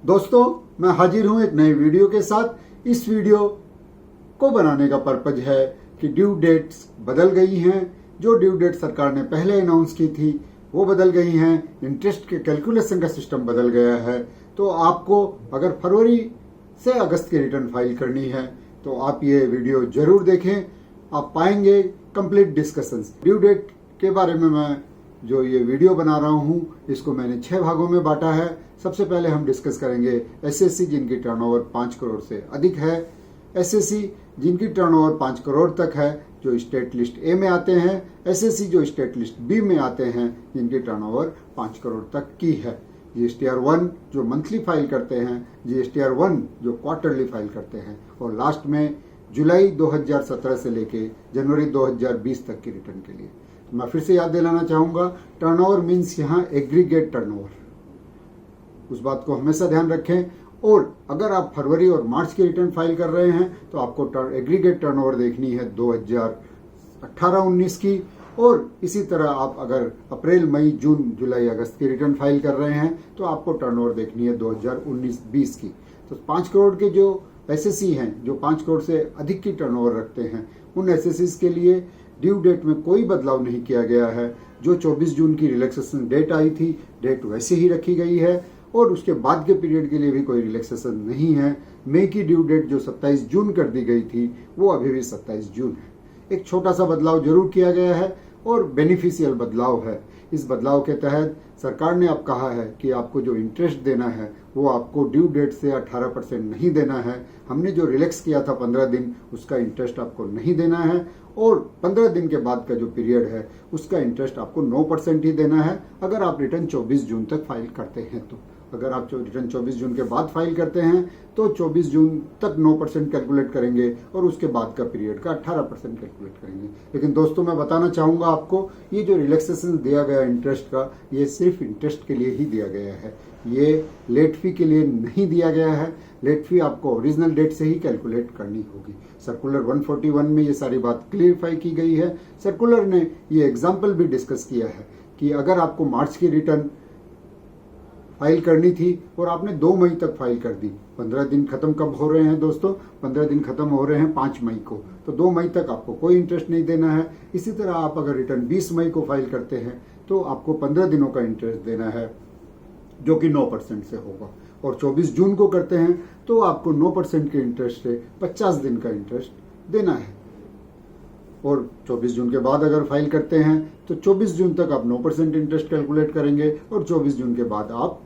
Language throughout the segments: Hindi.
दोस्तों, मैं हाजिर हूं एक नए वीडियो के साथ। इस वीडियो को बनाने का पर्पज है कि ड्यू डेट्स बदल गई हैं। जो ड्यू डेट सरकार ने पहले अनाउंस की थी वो बदल गई हैं। इंटरेस्ट के कैलकुलेशन का सिस्टम बदल गया है। तो आपको अगर फरवरी से अगस्त की रिटर्न फाइल करनी है तो आप ये वीडियो जरूर देखें। आप पाएंगे कंप्लीट डिस्कशंस। ड्यू डेट के बारे में मैं जो ये वीडियो बना रहा हूँ इसको मैंने 6 भागों में बांटा है। सबसे पहले हम डिस्कस करेंगे एसएससी जिनकी टर्नओवर 5 करोड़ से अधिक है, एसएससी जिनकी टर्नओवर 5 करोड़ तक है जो स्टेट लिस्ट ए में आते हैं, एसएससी जो स्टेट लिस्ट बी में आते हैं जिनकी टर्नओवर 5 करोड़ तक की है, जीएसटीआर 1 जो मंथली फाइल करते हैं, जीएसटीआर 1 जो क्वार्टरली फाइल करते हैं, और लास्ट में जुलाई 2017 से लेके जनवरी 2020 तक की रिटर्न के लिए। तो मैं फिर से याद दिलाना चाहूंगा, टर्नओवर मीन्स यहाँ एग्रीगेट टर्नओवर, उस बात को हमेशा ध्यान रखें। और अगर आप फरवरी और मार्च की रिटर्न फाइल कर रहे हैं तो आपको एग्रीगेट टर्नओवर देखनी है 2018-19 की, और इसी तरह आप अगर अप्रैल, मई, जून, जुलाई, अगस्त की रिटर्न फाइल कर रहे हैं तो आपको टर्नओवर देखनी है 2019-20 की। तो 5 करोड़ के जो एसएससी हैं जो 5 करोड़ से अधिक की टर्नओवर रखते हैं उन एसएससी के लिए ड्यू डेट में कोई बदलाव नहीं किया गया है। जो 24 जून की रिलैक्सेशन डेट आई थी, डेट वैसे ही रखी गई है, और उसके बाद के पीरियड के लिए भी कोई रिलैक्सेशन नहीं है। मई की ड्यू डेट जो 27 जून कर दी गई थी वो अभी भी 27 जून है। एक छोटा सा बदलाव जरूर किया गया है और बेनिफिशियल बदलाव है। इस बदलाव के तहत सरकार ने अब कहा है कि आपको जो इंटरेस्ट देना है वो आपको ड्यू डेट से 18% नहीं देना है। हमने जो रिलैक्स किया था 15 दिन, उसका इंटरेस्ट आपको नहीं देना है, और 15 दिन के बाद का जो पीरियड है उसका इंटरेस्ट आपको 9% ही देना है अगर आप रिटर्न 24 जून तक फाइल करते हैं। तो अगर आप रिटर्न 24 जून के बाद फाइल करते हैं तो 24 जून तक 9% कैलकुलेट करेंगे और उसके बाद का पीरियड का 18% कैलकुलेट करेंगे। लेकिन दोस्तों, मैं बताना चाहूंगा आपको, ये जो रिलैक्सेशन दिया गया इंटरेस्ट का, ये सिर्फ इंटरेस्ट के लिए ही दिया गया है, ये लेट फी के लिए नहीं दिया गया है। लेट फी आपको ओरिजिनल डेट से ही कैलकुलेट करनी होगी। सर्कुलर 141 में ये सारी बात क्लियरिफाई की गई है। सर्कुलर ने ये एग्जाम्पल भी डिस्कस किया है कि अगर आपको मार्च की रिटर्न फाइल करनी थी और आपने 2 मई तक फाइल कर दी, 15 दिन खत्म कब हो रहे हैं दोस्तों? 15 दिन खत्म हो रहे हैं 5 मई को, तो 2 मई तक आपको कोई इंटरेस्ट नहीं देना है। इसी तरह आप अगर रिटर्न 20 मई को फाइल करते हैं तो आपको 15 दिनों का इंटरेस्ट देना है जो कि 9% से होगा, और 24 जून को करते हैं तो आपको 9% के इंटरेस्ट से 50 दिन का इंटरेस्ट देना है। और 24 जून के बाद अगर फाइल करते हैं तो 24 जून तक आप 9% इंटरेस्ट कैलकुलेट करेंगे और 24 जून के बाद आप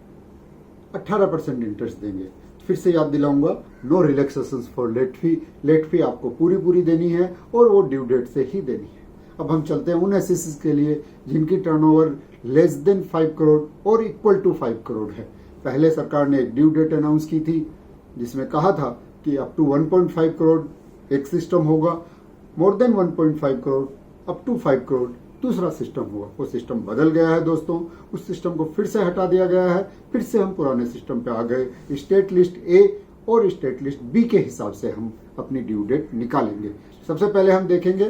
18% इंटरेस्ट देंगे। फिर से याद दिलाऊंगा, no relaxation for late fee. Late fee आपको पूरी देनी है और वो ड्यू डेट से ही देनी है। अब हम चलते हैं उन एसएससी के लिए जिनकी टर्नओवर लेस देन 5 करोड़ और इक्वल टू 5 करोड़ है। पहले सरकार ने एक ड्यू डेट अनाउंस की थी जिसमें कहा था कि अप टू 1.5 करोड़ एक सिस्टम होगा, more than 1.5 crore up to 5 crore दूसरा सिस्टम हुआ। वो सिस्टम बदल गया है दोस्तों, उस सिस्टम को फिर से हटा दिया गया है। फिर से हम पुराने सिस्टम पे आ गए। स्टेट लिस्ट ए और स्टेट लिस्ट बी के हिसाब से हम अपनी ड्यू डेट निकालेंगे। सबसे पहले हम देखेंगे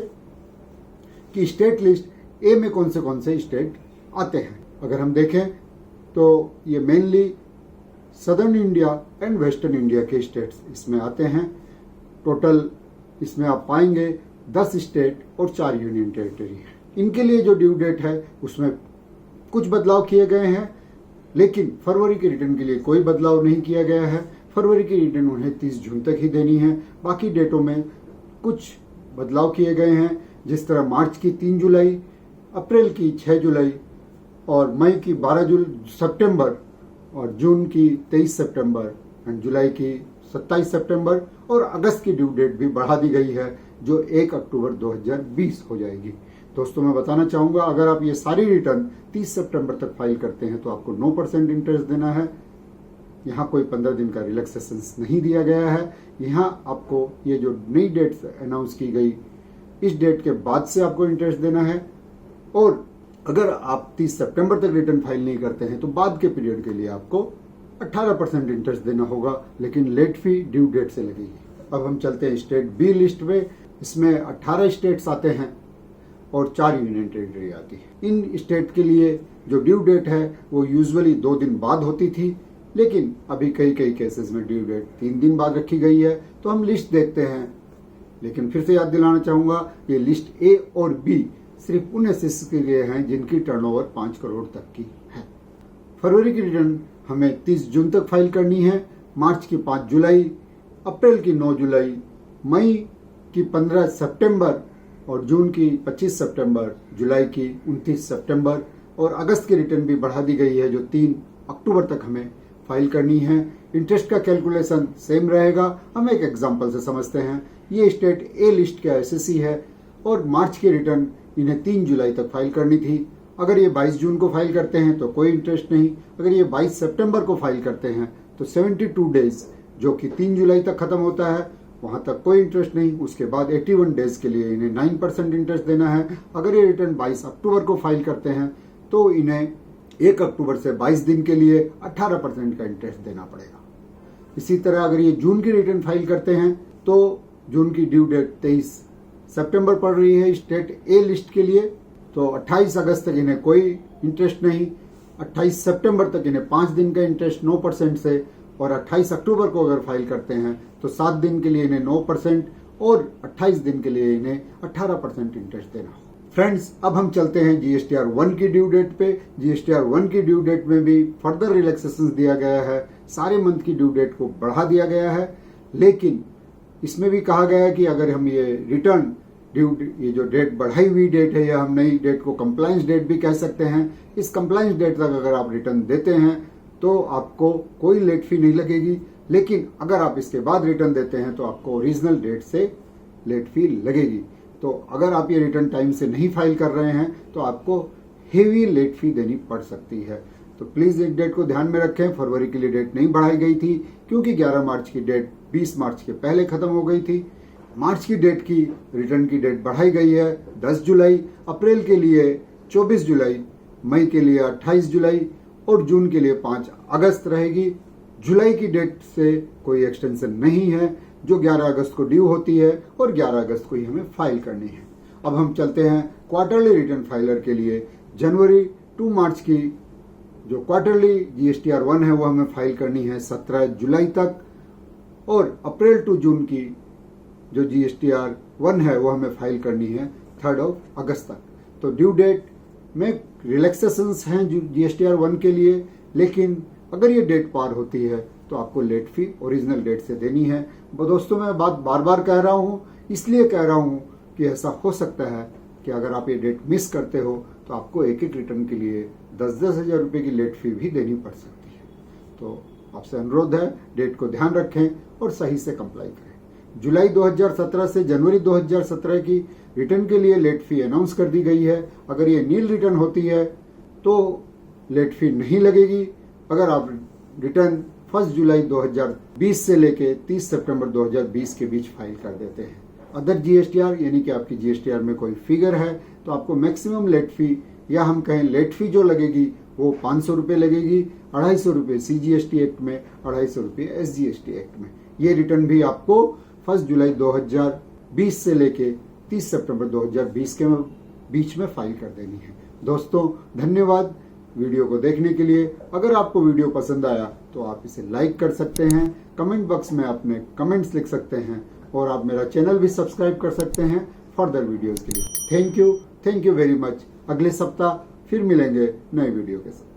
कि स्टेट लिस्ट ए में कौन से स्टेट आते हैं। अगर हम देखें तो ये mainly southern India and western India के स्टेट्स इसमें आते हैं। टोटल इसमें आप पाएंगे 10 स्टेट और 4 यूनियन टेरिटरी है। इनके लिए जो ड्यू डेट है उसमें कुछ बदलाव किए गए हैं, लेकिन फरवरी की रिटर्न के लिए कोई बदलाव नहीं किया गया है। फरवरी की रिटर्न उन्हें 30 जून तक ही देनी है। बाकी डेटों में कुछ बदलाव किए गए हैं, जिस तरह मार्च की 3 जुलाई, अप्रैल की 6 जुलाई, और मई की 12 सितंबर, और जून की 23 सितंबर, एंड जुलाई की 27 सितंबर, और अगस्त की ड्यू डेट भी बढ़ा दी गई है जो 1 अक्टूबर 2020 हो जाएगी। दोस्तों, मैं बताना चाहूंगा, अगर आप ये सारी रिटर्न 30 सितंबर तक फाइल करते हैं तो आपको 9% इंटरेस्ट देना है। यहाँ कोई 15 दिन का रिलैक्सेशन नहीं दिया गया है। यहाँ आपको ये जो नई डेट्स अनाउंस की गई, इस डेट के बाद से आपको इंटरेस्ट देना है। और अगर आप 30 सितंबर तक रिटर्न फाइल नहीं करते हैं तो बाद के पीरियड के लिए आपको 18% इंटरेस्ट देना होगा, लेकिन लेट फी ड्यू डेट से लगेगी। अब हम चलते हैं स्टेट बी लिस्ट में। इसमें 18 स्टेट्स आते हैं और 4 यूनियन टेरिटरी आती है। इन स्टेट के लिए जो ड्यू डेट है वो यूजुअली 2 दिन बाद होती थी, लेकिन अभी कई केसेस में ड्यू डेट 3 दिन बाद रखी गई है। तो हम लिस्ट देखते हैं, लेकिन फिर से याद दिलाना चाहूंगा ये लिस्ट ए और बी सिर्फ उन एसएससी के लिए हैं जिनकी टर्नओवर 5 करोड़ तक की है। फरवरी की रिटर्न हमें 30 जून तक फाइल करनी है, मार्च की 5 जुलाई, अप्रैल की 9 जुलाई, मई की 15 सितंबर और जून की 25 सितंबर, जुलाई की 29 सितंबर और अगस्त की रिटर्न भी बढ़ा दी गई है जो 3 अक्टूबर तक हमें फाइल करनी है। इंटरेस्ट का कैलकुलेशन सेम रहेगा। हम एक एग्जांपल से समझते हैं। ये स्टेट ए लिस्ट का एसएससी है और मार्च की रिटर्न इन्हें 3 जुलाई तक फाइल करनी थी। अगर ये 22 जून को फाइल करते हैं तो कोई इंटरेस्ट नहीं। अगर ये 22 सितंबर को फाइल करते हैं तो 72 डेज जो कि 3 जुलाई तक खत्म होता है वहां तक कोई इंटरेस्ट नहीं। उसके बाद 81 डेज के लिए इन्हें 9% इंटरेस्ट देना है। अगर ये रिटर्न 22 अक्टूबर को फाइल करते हैं तो इन्हें 1 अक्टूबर से 22 दिन के लिए 18% का इंटरेस्ट देना पड़ेगा। इसी तरह अगर ये जून की रिटर्न फाइल करते हैं तो जून की ड्यू डेट 23 सितंबर पड़ रही है स्टेट ए लिस्ट के लिए, तो 28 अगस्त तक इन्हें कोई इंटरेस्ट नहीं। 28 सितंबर तक इन्हें 5 दिन का इंटरेस्ट 9% से, और 28 अक्टूबर को अगर फाइल करते हैं तो 7 दिन के लिए इन्हें 9% और 28 दिन के लिए इन्हें 18% इंटरेस्ट देना हो। फ्रेंड्स, अब हम चलते हैं जीएसटीआर 1 की ड्यू डेट पे। जीएसटीआर 1 की ड्यू डेट में भी फर्दर रिलैक्सेशन दिया गया है। सारे मंथ की ड्यू डेट को बढ़ा दिया गया है, लेकिन इसमें भी कहा गया है कि अगर हम ये रिटर्न ये जो डेट बढ़ाई हुई डेट है या हम नई डेट को कंप्लायंस डेट भी कह सकते हैं, इस कंप्लायंस डेट तक अगर आप रिटर्न देते हैं तो आपको कोई लेट फी नहीं लगेगी। लेकिन अगर आप इसके बाद रिटर्न देते हैं तो आपको ओरिजिनल डेट से लेट फी लगेगी। तो अगर आप ये रिटर्न टाइम से नहीं फाइल कर रहे हैं तो आपको हेवी लेट फी देनी पड़ सकती है। तो प्लीज एक डेट को ध्यान में रखें। फरवरी के लिए डेट नहीं बढ़ाई गई थी क्योंकि 11 मार्च की डेट 20 मार्च के पहले खत्म हो गई थी। मार्च की डेट की रिटर्न की डेट बढ़ाई गई है 10 जुलाई, अप्रैल के लिए 24 जुलाई, मई के लिए 28 जुलाई और जून के लिए 5 अगस्त रहेगी। जुलाई की डेट से कोई एक्सटेंशन नहीं है जो 11 अगस्त को ड्यू होती है और 11 अगस्त को ही हमें फाइल करनी है। अब हम चलते हैं क्वार्टरली रिटर्न फाइलर के लिए। जनवरी टू मार्च की जो क्वार्टरली जीएसटीआर 1 है वो हमें फाइल करनी है 17 जुलाई तक, और अप्रैल टू जून की जो जीएसटीआर 1 है वो हमें फाइल करनी है 3 अगस्त तक। तो ड्यू डेट में रिलैक्सेशंस हैं जीएसटीआर 1 के लिए, लेकिन अगर ये डेट पार होती है तो आपको लेट फी ओरिजिनल डेट से देनी है। दोस्तों, मैं बात बार बार कह रहा हूँ, इसलिए कह रहा हूँ कि ऐसा हो सकता है कि अगर आप ये डेट मिस करते हो तो आपको एक रिटर्न के लिए 10-10 हजार रुपये की लेट फी भी देनी पड़ सकती है। तो आपसे अनुरोध है, डेट को ध्यान रखें और सही से कंप्लाई करें। जुलाई 2017 से जनवरी 2017 की रिटर्न के लिए लेट फी अनाउंस कर दी गई है। अगर ये नील रिटर्न होती है तो लेट फी नहीं लगेगी। अगर आप रिटर्न 1 जुलाई 2020 से लेके 30 सितंबर 2020 के बीच फाइल कर देते हैं। अदर जीएसटीआर यानी कि आपकी जीएसटीआर में कोई फिगर है तो आपको मैक्सिमम लेट फी, या हम कहें लेट फी जो लगेगी वो 500 रुपये लगेगी। 250 रुपये CGST एक्ट में, 250 रुपये SGST एक्ट में। ये रिटर्न भी आपको 1 जुलाई 2020 से लेके 30 सितंबर 2020 के बीच में फाइल कर देनी है। दोस्तों, धन्यवाद वीडियो को देखने के लिए। अगर आपको वीडियो पसंद आया तो आप इसे लाइक कर सकते हैं, कमेंट बॉक्स में अपने कमेंट्स लिख सकते हैं और आप मेरा चैनल भी सब्सक्राइब कर सकते हैं फर्दर वीडियोस के लिए। Thank you very much. अगले सप्ताह फिर मिलेंगे नए वीडियो के साथ।